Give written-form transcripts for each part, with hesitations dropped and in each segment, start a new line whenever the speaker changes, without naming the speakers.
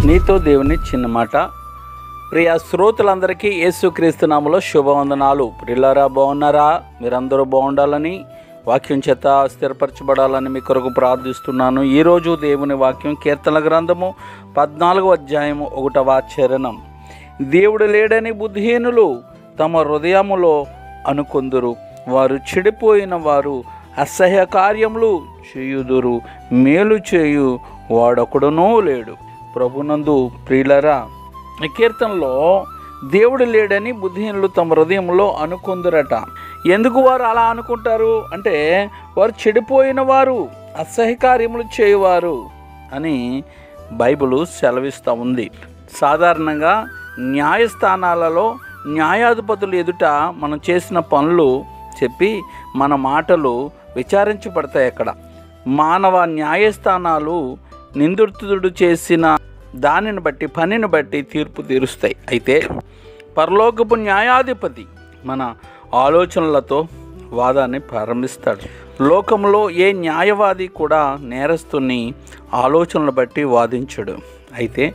నీతో దేవుని చిన్న మాట. ప్రియ శ్రోతలందరికీ యేసుక్రీస్తు నామములో శుభవందనాలు. ప్రియులారా, బాగున్నారా? మీరందరూ బాగుండాలని, వాక్యం చేత స్థిరపరచబడాలని మీ కొరకు ప్రార్థిస్తున్నాను. ఈరోజు దేవుని వాక్యం కీర్తనల గ్రంథము 14వ అధ్యాయము 1వ చరణం. దేవుడు లేడని బుద్ధిహీనులు తమ హృదయములో అనుకొందురు, వారు చెడిపోయిన వారు అసహ్య కార్యములు చేయుదురు, మేలు చేయు వాడొకడునూ లేడు. ప్రభునందు ప్రియులరా, ఈ కీర్తనలో దేవుడు లేడని బుద్ధిహీనులు తమ హృదయంలో అనుకుందరట. ఎందుకు వారు అలా అనుకుంటారు అంటే, వారు చెడిపోయిన వారు, అసహ్య కార్యములు చేయువారు అని బైబిలు సెలవిస్తూ ఉంది. సాధారణంగా న్యాయస్థానాలలో న్యాయాధిపతులు ఎదుట మనం చేసిన పనులు చెప్పి మన మాటలు విచారించబడతాయి. అక్కడ మానవ న్యాయస్థానాలు నిందితుడు చేసిన దానిని బట్టి, పనిని బట్టి తీర్పు తీరుస్తాయి. అయితే పరలోకపు న్యాయాధిపతి మన ఆలోచనలతో వాదాన్ని ప్రారంభిస్తాడు. లోకంలో ఏ న్యాయవాది కూడా నేరస్తుని ఆలోచనలు బట్టి వాదించడు. అయితే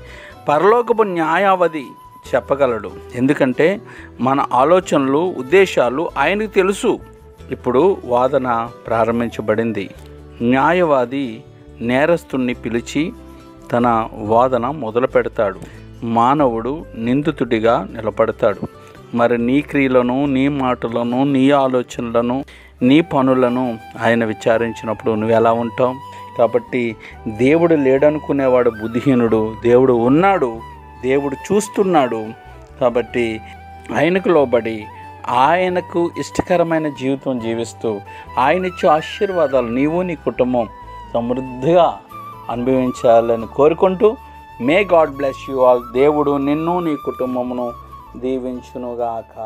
పరలోకపు న్యాయవాది చెప్పగలడు. ఎందుకంటే మన ఆలోచనలు, ఉద్దేశాలు ఆయనకు తెలుసు. ఇప్పుడు వాదన ప్రారంభించబడింది. న్యాయవాది నేరస్తుణ్ణి పిలిచి తన వాదన మొదలు పెడతాడు. మానవుడు నిందితుడిగా నిలబడతాడు. మరి నీ క్రియలను, నీ మాటలను, నీ ఆలోచనలను, నీ పనులను ఆయన విచారించినప్పుడు నువ్వు ఎలా ఉంటావు? కాబట్టి దేవుడు లేడనుకునేవాడు బుద్ధిహీనుడు. దేవుడు ఉన్నాడు, దేవుడు చూస్తున్నాడు. కాబట్టి ఆయనకు లోబడి, ఆయనకు ఇష్టకరమైన జీవితం జీవిస్తూ, ఆయన ఇచ్చే ఆశీర్వాదాలు నీవు, నీ కుటుంబం సమృద్ధిగా అనుభవించాలని కోరుకుంటూ, may God bless you all. దేవుడు నిన్ను, నీ కుటుంబమును దీవించునుగాక.